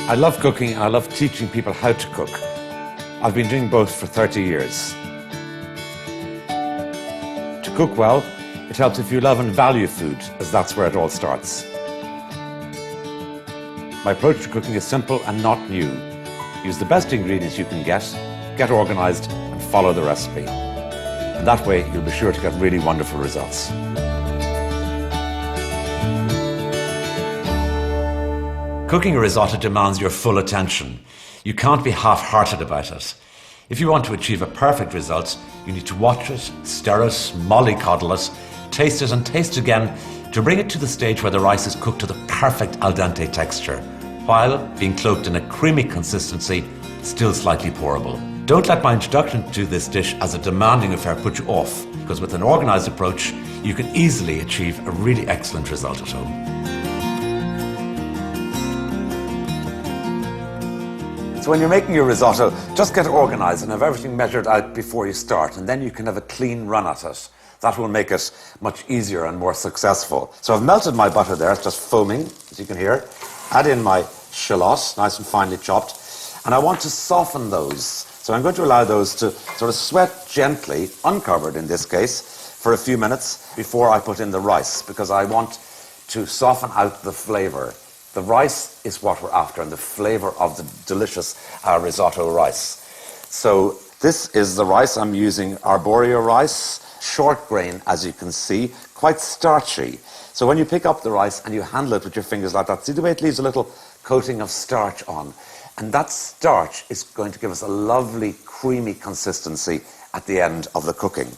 I love cooking and I love teaching people how to cook. I've been doing both for 30 years. To cook well, it helps if you love and value food, as that's where it all starts. My approach to cooking is simple and not new. Use the best ingredients you can get organized, and follow the recipe. And that way, you'll be sure to get really wonderful results. Cooking a risotto demands your full attention. You can't be half-hearted about it. If you want to achieve a perfect result, you need to watch it, stir it, mollycoddle it, taste it and taste again to bring it to the stage where the rice is cooked to the perfect al dente texture, while being cloaked in a creamy consistency, still slightly pourable. Don't let my introduction to this dish as a demanding affair put you off, because with an organized approach, you can easily achieve a really excellent result at home. So when you're making your risotto, just get organized and have everything measured out before you start, and then you can have a clean run at it. That will make it much easier and more successful. So I've melted my butter there, it's just foaming, as you can hear. Add in my shallots, nice and finely chopped, and I want to soften those. So I'm going to allow those to sort of sweat gently, uncovered in this case, for a few minutes before I put in the rice, because I want to soften out the flavor. The rice is what we're after, and the flavor of the delicious risotto rice. So this is the rice. I'm using arborio rice, short grain, as you can see, quite starchy. So when you pick up the rice and you handle it with your fingers like that, see the way it leaves a little coating of starch on? And that starch is going to give us a lovely, creamy consistency at the end of the cooking.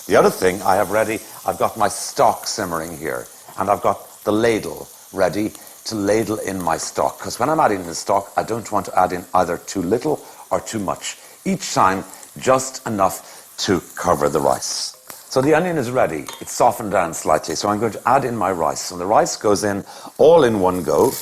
The other thing I have ready, I've got my stock simmering here, and I've got the ladle ready to ladle in my stock, because when I'm adding the stock, I don't want to add in either too little or too much. Each time, just enough to cover the rice. So the onion is ready. It's softened down slightly, so I'm going to add in my rice. And the rice goes in all in one go,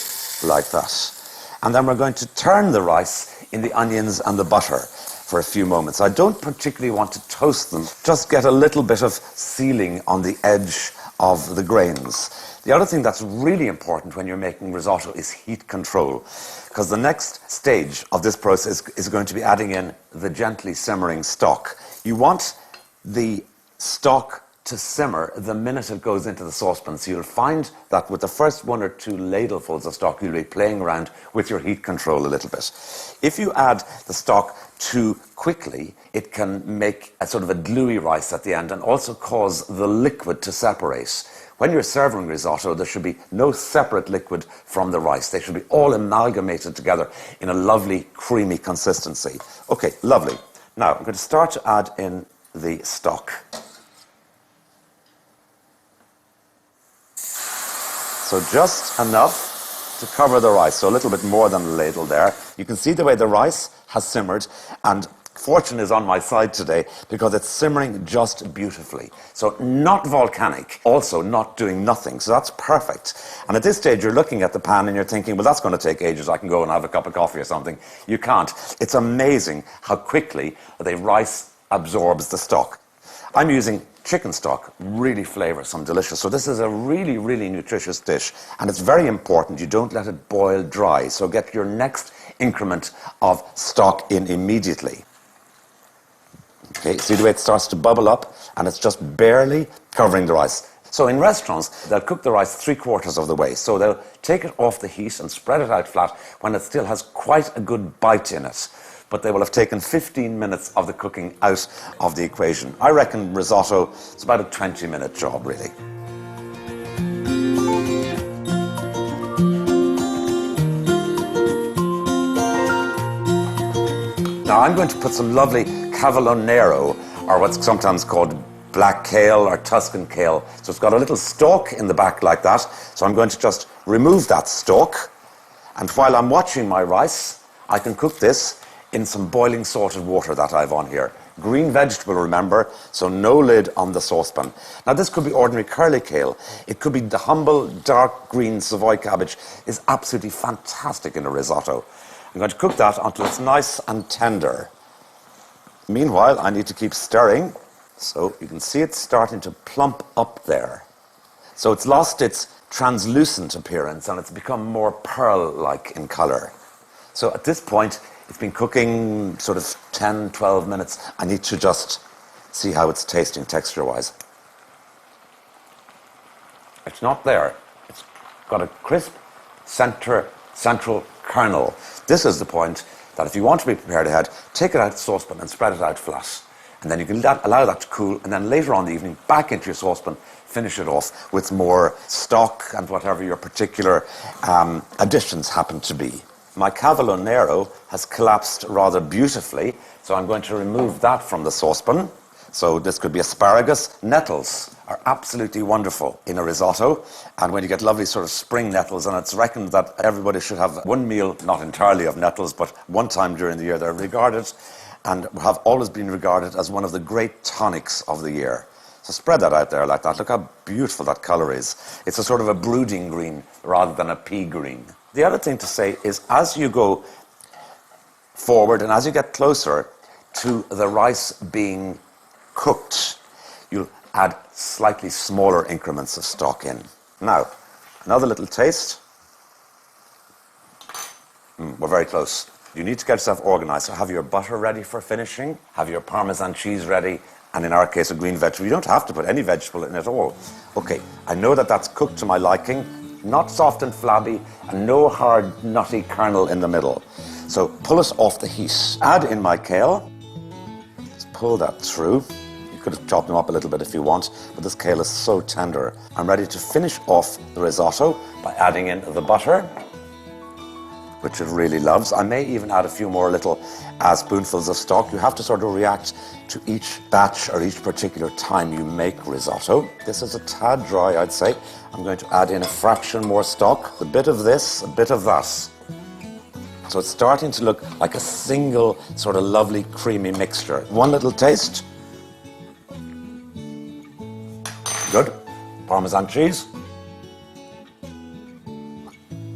like that. And then we're going to turn the rice in the onions and the butter for a few moments. I don't particularly want to toast them, just get a little bit of sealing on the edge of the grains. The other thing that's really important when you're making risotto is heat control, because the next stage of this process is going to be adding in the gently simmering stock. You want the stock to simmer the minute it goes into the saucepan. So you'll find that with the first 1 or 2 ladlefuls of stock, you'll be playing around with your heat control a little bit. If you add the stock too quickly, it can make a sort of a gluey rice at the end and also cause the liquid to separate. When you're serving risotto, there should be no separate liquid from the rice. They should be all amalgamated together in a lovely, creamy consistency. Okay, lovely. Now, I'm going to start to add in the stock. So just enough to cover the rice, so a little bit more than a ladle there. You can see the way the rice has simmered, and fortune is on my side today because it's simmering just beautifully. So not volcanic, also not doing nothing, so that's perfect. And at this stage you're looking at the pan and you're thinking, well, that's going to take ages, I can go and have a cup of coffee or something. You can't. It's amazing how quickly the rice absorbs the stock. I'm using chicken stock, really flavoursome, delicious. So this is a really, really nutritious dish, and it's very important you don't let it boil dry. So get your next increment of stock in immediately. Okay, see the way it starts to bubble up, and it's just barely covering the rice. So in restaurants, they'll cook the rice 3/4 of the way. So they'll take it off the heat and spread it out flat when it still has quite a good bite in it. But they will have taken 15 minutes of the cooking out of the equation. I reckon risotto, it's about a 20-minute job, really. Now I'm going to put some lovely cavolo nero, or what's sometimes called black kale or Tuscan kale. So it's got a little stalk in the back like that. So I'm going to just remove that stalk. And while I'm watching my rice, I can cook this in some boiling salted water that I've on here. Green vegetable, remember, so no lid on the saucepan. Now this could be ordinary curly kale. It could be the humble dark green Savoy cabbage. It's absolutely fantastic in a risotto. I'm going to cook that until it's nice and tender. Meanwhile, I need to keep stirring. So you can see it starting to plump up there. So it's lost its translucent appearance and it's become more pearl-like in colour. So at this point, it's been cooking sort of 10, 12 minutes. I need to just see how it's tasting texture-wise. It's not there. It's got a crisp central kernel. This is the point that if you want to be prepared ahead, take it out of the saucepan and spread it out flat. And then you can allow that to cool, and then later on in the evening, back into your saucepan, finish it off with more stock and whatever your particular additions happen to be. My cavolo nero has collapsed rather beautifully, so I'm going to remove that from the saucepan. So this could be asparagus. Nettles are absolutely wonderful in a risotto, and when you get lovely sort of spring nettles, and it's reckoned that everybody should have one meal, not entirely of nettles, but one time during the year. They're regarded and have always been regarded as one of the great tonics of the year. So spread that out there like that. Look how beautiful that colour is. It's a sort of a brooding green rather than a pea green. The other thing to say is as you go forward and as you get closer to the rice being cooked, you'll add slightly smaller increments of stock in. Now, another little taste. We're very close. You need to get yourself organised. So have your butter ready for finishing, have your Parmesan cheese ready, and in our case, a green vegetable. You don't have to put any vegetable in at all. Okay, I know that that's cooked to my liking, not soft and flabby, and no hard, nutty kernel in the middle. So pull it off the heat. Add in my kale. Let's pull that through. You could have chopped them up a little bit if you want, but this kale is so tender. I'm ready to finish off the risotto by adding in the butter, which it really loves. I may even add a few more little spoonfuls of stock. You have to sort of react to each batch or each particular time you make risotto. This is a tad dry, I'd say. I'm going to add in a fraction more stock, a bit of this, a bit of that. So it's starting to look like a single sort of lovely creamy mixture. One little taste. Good. Parmesan cheese.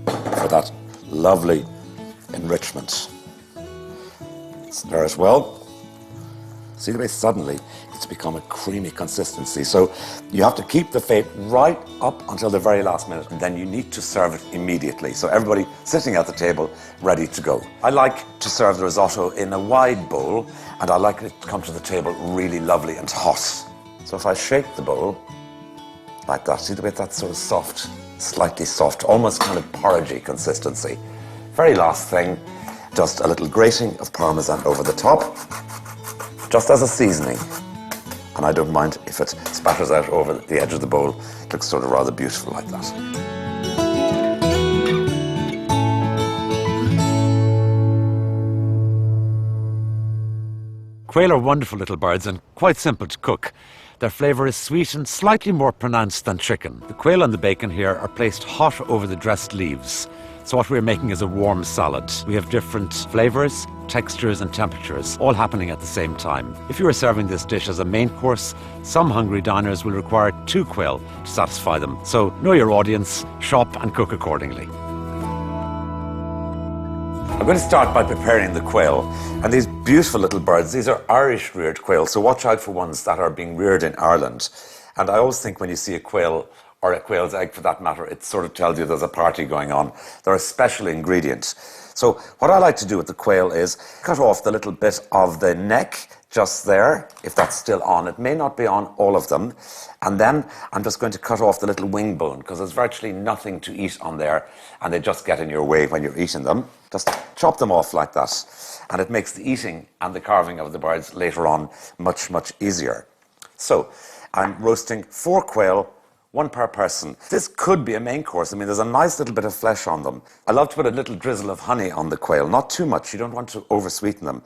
For that lovely enrichment. Stir it well. See the way suddenly it's become a creamy consistency. So you have to keep the fate right up until the very last minute, and then you need to serve it immediately. So everybody sitting at the table, ready to go. I like to serve the risotto in a wide bowl, and I like it to come to the table really lovely and hot. So if I shake the bowl like that, see the way that's sort of soft, slightly soft, almost kind of porridgey consistency. Very last thing, just a little grating of Parmesan over the top, just as a seasoning. And I don't mind if it spatters out over the edge of the bowl. It looks sort of rather beautiful like that. Quail are wonderful little birds and quite simple to cook. Their flavour is sweet and slightly more pronounced than chicken. The quail and the bacon here are placed hot over the dressed leaves. So what we're making is a warm salad. We have different flavours, textures and temperatures, all happening at the same time. If you are serving this dish as a main course, some hungry diners will require 2 quail to satisfy them. So know your audience, shop and cook accordingly. I'm going to start by preparing the quail. And these beautiful little birds, these are Irish reared quail, so watch out for ones that are being reared in Ireland. And I always think when you see a quail, or a quail's egg for that matter, it sort of tells you there's a party going on. They're a special ingredient. So what I like to do with the quail is cut off the little bit of the neck just there, if that's still on. It may not be on all of them. And then I'm just going to cut off the little wing bone because there's virtually nothing to eat on there and they just get in your way when you're eating them. Just chop them off like that. And it makes the eating and the carving of the birds later on much, much easier. So I'm roasting 4 quail, 1 per person. This could be a main course. I mean, there's a nice little bit of flesh on them. I love to put a little drizzle of honey on the quail, not too much. You don't want to over-sweeten them.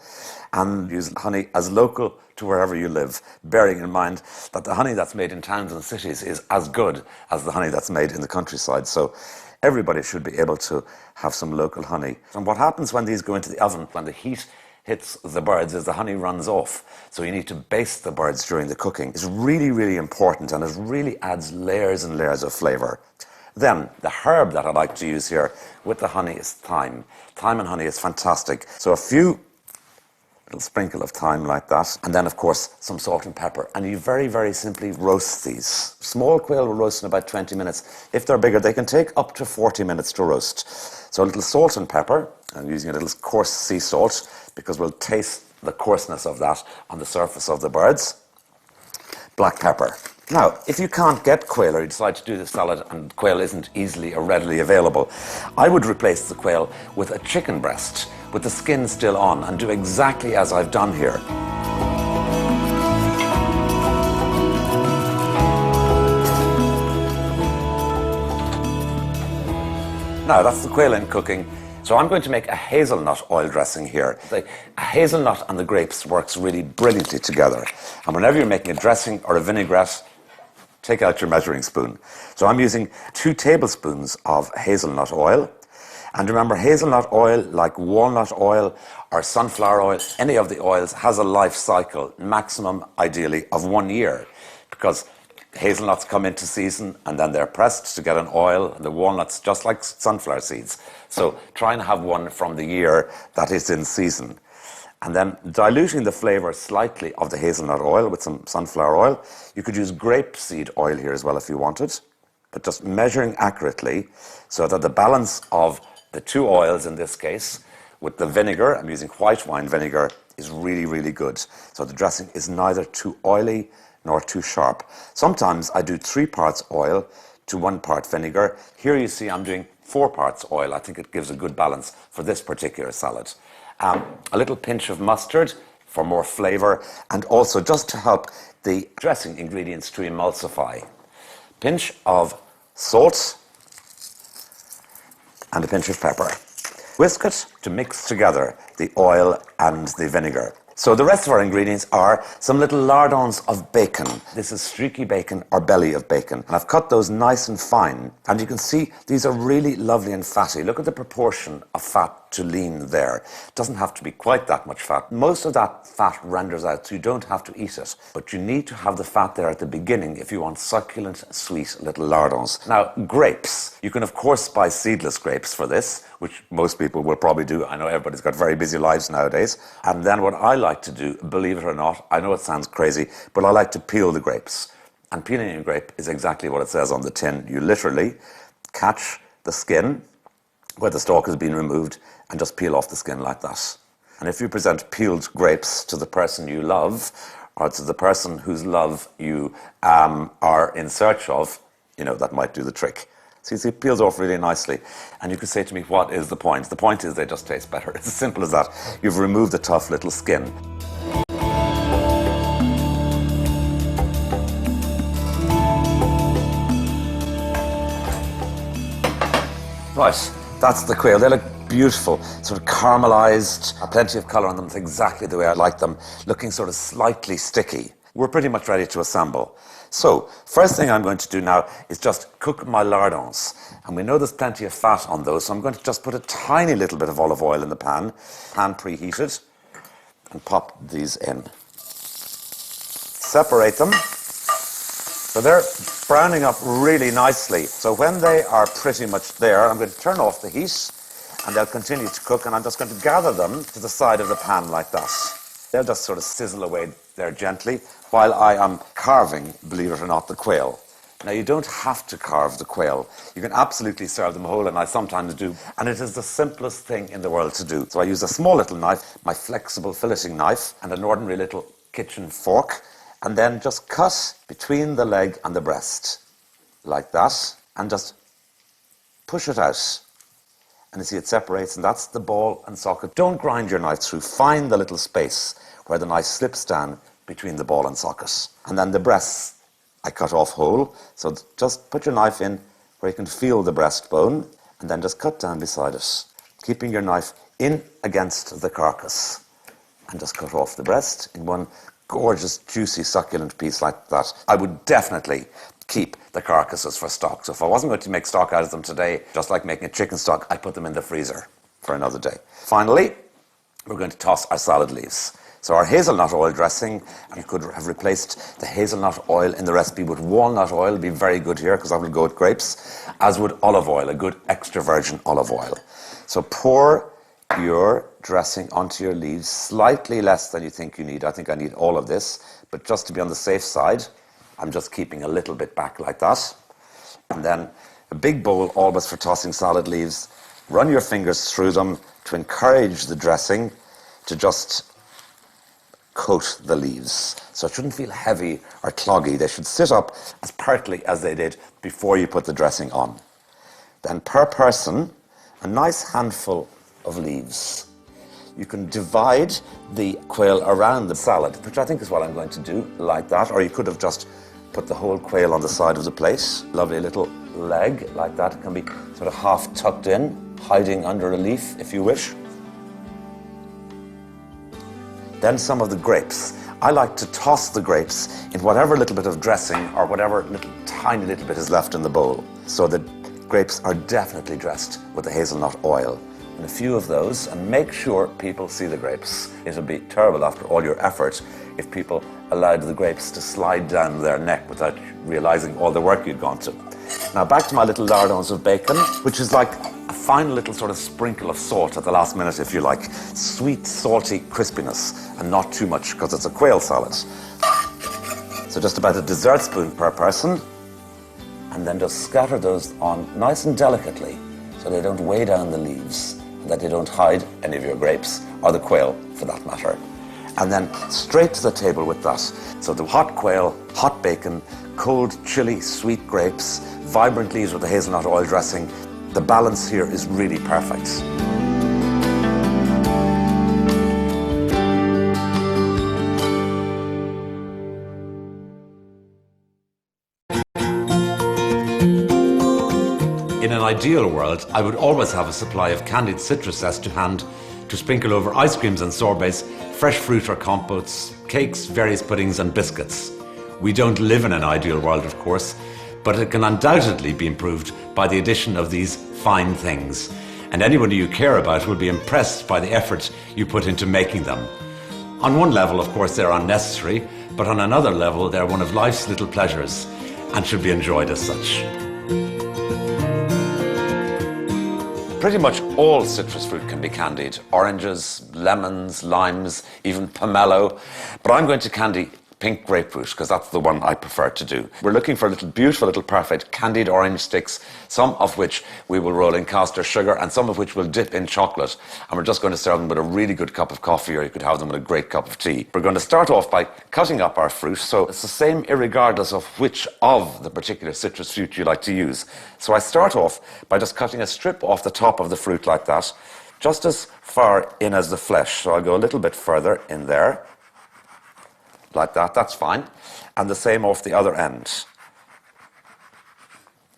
And use honey as local to wherever you live, bearing in mind that the honey that's made in towns and cities is as good as the honey that's made in the countryside. So everybody should be able to have some local honey. And what happens when these go into the oven, when the heat hits the birds, is the honey runs off. So you need to baste the birds during the cooking. It's really, really important, and it really adds layers and layers of flavour. Then, the herb that I like to use here with the honey is thyme. Thyme and honey is fantastic. So a few little sprinkle of thyme like that, and then of course some salt and pepper. And you very, very simply roast these. Small quail will roast in about 20 minutes. If they're bigger, they can take up to 40 minutes to roast. So a little salt and pepper, I'm using a little coarse sea salt because we'll taste the coarseness of that on the surface of the birds. Black pepper. Now, if you can't get quail or you decide to do the salad and quail isn't easily or readily available, I would replace the quail with a chicken breast with the skin still on and do exactly as I've done here. Now, that's the quail in cooking. So I'm going to make a hazelnut oil dressing here. The hazelnut and the grapes works really brilliantly together. And whenever you're making a dressing or a vinaigrette, take out your measuring spoon. So I'm using 2 tablespoons of hazelnut oil. And remember, hazelnut oil, like walnut oil or sunflower oil, any of the oils has a life cycle, maximum ideally of 1 year, because hazelnuts come into season and then they're pressed to get an oil, and the walnuts just like sunflower seeds. So try and have one from the year that is in season. And then diluting the flavor slightly of the hazelnut oil with some sunflower oil. You could use grapeseed oil here as well if you wanted, but just measuring accurately so that the balance of the 2 oils in this case with the vinegar, I'm using white wine vinegar, is really, really good. So the dressing is neither too oily nor too sharp. Sometimes I do 3 parts oil to 1 part vinegar. Here you see I'm doing 4 parts oil. I think it gives a good balance for this particular salad. A little pinch of mustard for more flavor, and also just to help the dressing ingredients to emulsify. Pinch of salt and a pinch of pepper. Whisk it to mix together the oil and the vinegar. So the rest of our ingredients are some little lardons of bacon. This is streaky bacon or belly of bacon. And I've cut those nice and fine. And you can see these are really lovely and fatty. Look at the proportion of fat to lean there. It doesn't have to be quite that much fat. Most of that fat renders out, so you don't have to eat it. But you need to have the fat there at the beginning if you want succulent, sweet little lardons. Now, grapes. You can, of course, buy seedless grapes for this, which most people will probably do. I know everybody's got very busy lives nowadays. And then what I like to do, believe it or not, I know it sounds crazy, but I like to peel the grapes. And peeling a grape is exactly what it says on the tin. You literally catch the skin where the stalk has been removed and just peel off the skin like that. And if you present peeled grapes to the person you love, or to the person whose love you are in search of, you know, that might do the trick. So you see, it peels off really nicely. And you could say to me, what is the point? The point is they just taste better. It's as simple as that. You've removed the tough little skin. Right, that's the quail. They look beautiful, sort of caramelized, plenty of color on them. It's exactly the way I like them, looking sort of slightly sticky. We're pretty much ready to assemble. So, first thing I'm going to do now is just cook my lardons. And we know there's plenty of fat on those, so I'm going to just put a tiny little bit of olive oil in the pan preheated, and pop these in. Separate them. So they're browning up really nicely. So when they are pretty much there, I'm going to turn off the heat, and they'll continue to cook, and I'm just going to gather them to the side of the pan like that. They'll just sort of sizzle away there gently while I am carving, believe it or not, the quail. Now, you don't have to carve the quail. You can absolutely serve them whole, and I sometimes do. And it is the simplest thing in the world to do. So I use a small little knife, my flexible filleting knife, and an ordinary little kitchen fork, and then just cut between the leg and the breast, like that, and just push it out. And you see it separates, and that's the ball and socket. Don't grind your knife through. Find the little space where the knife slips down between the ball and socket. And then the breasts, I cut off whole. So just put your knife in where you can feel the breastbone, and then just cut down beside it, keeping your knife in against the carcass. And just cut off the breast in one gorgeous, juicy, succulent piece like that. I would definitely keep the carcasses for stock. So if I wasn't going to make stock out of them today, just like making a chicken stock, I put them in the freezer for another day. Finally, we're going to toss our salad leaves. So our hazelnut oil dressing, you could have replaced the hazelnut oil in the recipe with walnut oil. It'd be very good here because I will go with grapes, as would olive oil, a good extra virgin olive oil. So pour your dressing onto your leaves, slightly less than you think you need. I think I need all of this, but just to be on the safe side, I'm just keeping a little bit back like that. And then a big bowl always for tossing salad leaves. run your fingers through them to encourage the dressing to just coat the leaves. So it shouldn't feel heavy or cloggy. They should sit up as pertly as they did before you put the dressing on. Then per person, a nice handful of leaves. You can divide the quail around the salad, which I think is what I'm going to do, like that. Or you could have just put the whole quail on the side of the plate. Lovely little leg, like that. It can be sort of half tucked in, hiding under a leaf, if you wish. Then some of the grapes. I like to toss the grapes in whatever little bit of dressing or whatever tiny little bit is left in the bowl. So the grapes are definitely dressed with the hazelnut oil. And a few of those, and make sure people see the grapes. It'll be terrible after all your effort if people allowed the grapes to slide down their neck without realizing all the work you'd gone to. Now back to my little lardons of bacon, which is like a fine little sort of sprinkle of salt at the last minute, if you like. Sweet, salty crispiness, and not too much, because it's a quail salad. So just about a dessert spoon per person, and then just scatter those on nice and delicately, so they don't weigh down the leaves, and that they don't hide any of your grapes, or the quail, for that matter. And then straight to the table with that. So the hot quail, hot bacon, cold, chilly, sweet grapes, vibrant leaves with the hazelnut oil dressing. The balance here is really perfect. In an ideal world, I would always have a supply of candied citrus zest to hand to sprinkle over ice creams and sorbets, fresh fruit or compotes, cakes, various puddings and biscuits. We don't live in an ideal world, of course, but it can undoubtedly be improved by the addition of these fine things. And anybody you care about will be impressed by the effort you put into making them. On one level, of course, they're unnecessary, but on another level, they're one of life's little pleasures and should be enjoyed as such. Pretty much all citrus fruit can be candied. Oranges, lemons, limes, even pomelo. But I'm going to candy pink grapefruit because that's the one I prefer to do. We're looking for little beautiful, little perfect candied orange sticks, some of which we will roll in caster sugar and some of which we'll dip in chocolate. And we're just going to serve them with a really good cup of coffee, or you could have them with a great cup of tea. We're going to start off by cutting up our fruit, so it's the same irregardless of which of the particular citrus fruit you like to use. So I start off by just cutting a strip off the top of the fruit like that, just as far in as the flesh. So I'll go a little bit further in there. Like that, that's fine. And the same off the other end.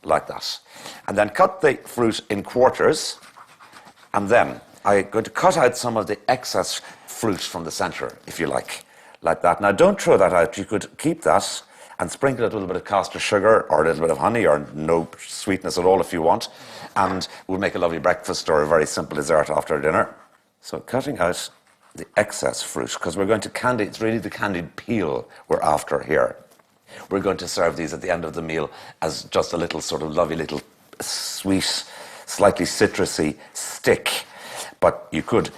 Like that. And then cut the fruit in quarters. And then I'm going to cut out some of the excess fruit from the center, if you like. Like that. Now don't throw that out. You could keep that and sprinkle a little bit of caster sugar or a little bit of honey or no sweetness at all if you want. And we'll make a lovely breakfast or a very simple dessert after dinner. So cutting out the excess fruit, because we're going to candy, it's really the candied peel we're after here. We're going to serve these at the end of the meal as just a little sort of lovely little sweet, slightly citrusy stick. But you could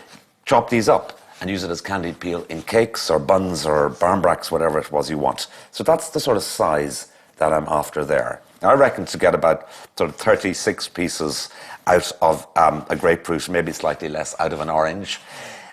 chop these up and use it as candied peel in cakes or buns or barmbracks, whatever it was you want. So that's the sort of size that I'm after there. I reckon to get about sort of 36 pieces out of a grapefruit, maybe slightly less out of an orange.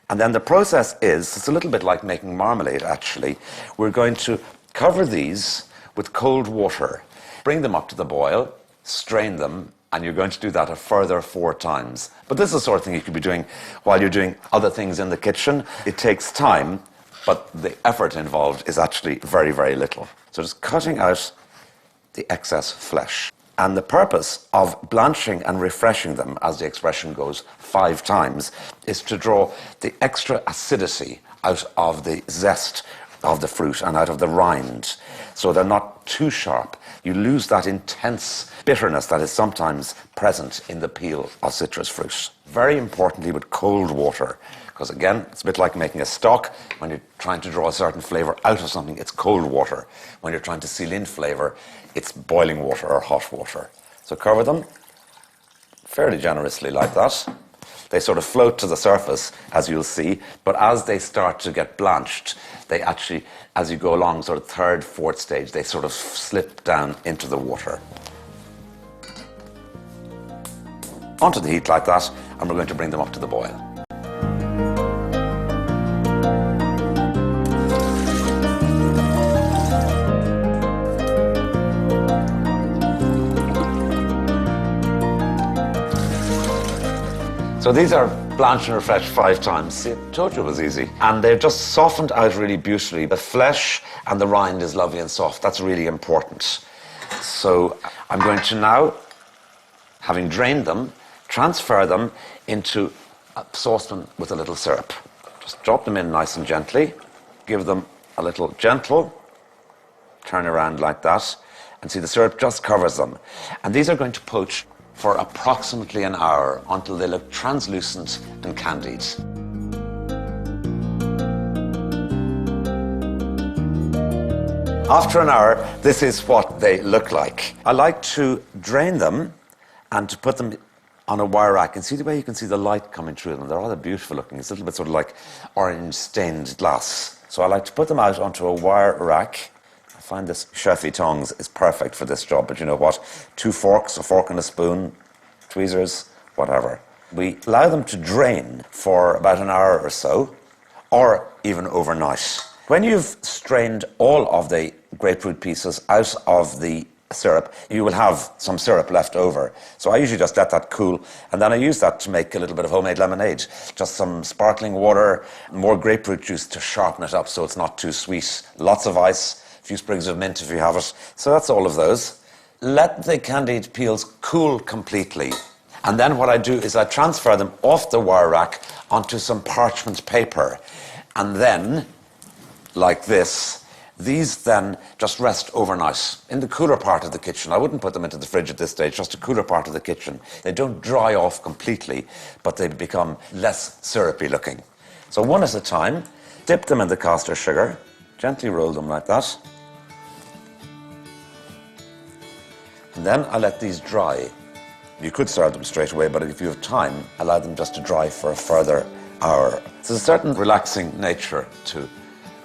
And then the process is, it's a little bit like making marmalade actually. We're going to cover these with cold water, bring them up to the boil, strain them, and you're going to do that a further 4 times. But this is the sort of thing you could be doing while you're doing other things in the kitchen. It takes time, but the effort involved is actually very, very little. So just cutting out the excess flesh. And the purpose of blanching and refreshing them, as the expression goes, 5 times, is to draw the extra acidity out of the zest of the fruit and out of the rind, so they're not too sharp. You lose that intense bitterness that is sometimes present in the peel of citrus fruit. Very importantly with cold water, because again, it's a bit like making a stock. When you're trying to draw a certain flavour out of something, it's cold water. When you're trying to seal in flavour, it's boiling water or hot water. So cover them fairly generously like that. They sort of float to the surface, as you'll see, but as they start to get blanched, they actually, as you go along, sort of 3rd, 4th stage, they sort of slip down into the water. onto the heat like that, and we're going to bring them up to the boil. So these are blanched and refreshed 5 times. See, I told you it was easy. And they're just softened out really beautifully. The flesh and the rind is lovely and soft. That's really important. So I'm going to now, having drained them, transfer them into a saucepan with a little syrup. Just drop them in nice and gently. Give them a little gentle turn around like that. And see, the syrup just covers them. And these are going to poach for approximately an hour until they look translucent and candied. After an hour, this is what they look like. I like to drain them and to put them on a wire rack. And see the way you can see the light coming through them? They're rather beautiful looking. It's a little bit sort of like orange stained glass. So I like to put them out onto a wire rack. I find this chefy tongs is perfect for this job, but you know what? 2 forks, a fork and a spoon, tweezers, whatever. We allow them to drain for about an hour or so, or even overnight. When you've strained all of the grapefruit pieces out of the syrup, you will have some syrup left over. So I usually just let that cool, and then I use that to make a little bit of homemade lemonade. Just some sparkling water, more grapefruit juice to sharpen it up so it's not too sweet. Lots of ice, a few sprigs of mint if you have it. So that's all of those. Let the candied peels cool completely. And then what I do is I transfer them off the wire rack onto some parchment paper. And then, like this, these then just rest overnight in the cooler part of the kitchen. I wouldn't put them into the fridge at this stage, just a cooler part of the kitchen. They don't dry off completely, but they become less syrupy looking. So one at a time, dip them in the caster sugar, gently roll them like that. And then I let these dry. You could serve them straight away, but if you have time, allow them just to dry for a further hour. There's a certain relaxing nature to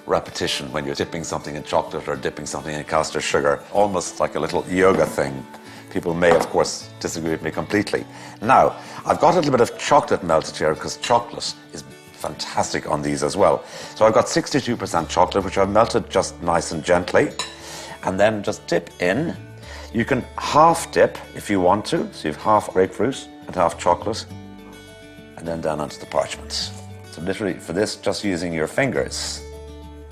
repetition when you're dipping something in chocolate or dipping something in caster sugar, almost like a little yoga thing. People may, of course, disagree with me completely. Now, I've got a little bit of chocolate melted here because chocolate is fantastic on these as well. So I've got 62% chocolate, which I've melted just nice and gently. And then just dip in. You can half dip if you want to. So you have half grapefruit and half chocolate. And then down onto the parchments. So literally for this, just using your fingers.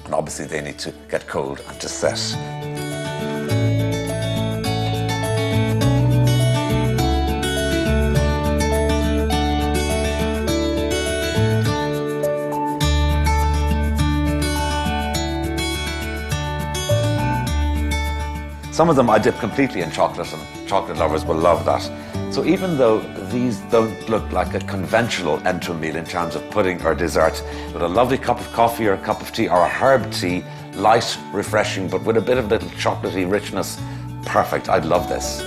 And obviously they need to get cold and to set. Some of them I dip completely in chocolate, and chocolate lovers will love that. So even though these don't look like a conventional end-to meal in terms of pudding or dessert, with a lovely cup of coffee or a cup of tea or a herb tea, light, refreshing, but with a bit of little chocolatey richness, perfect. I'd love this.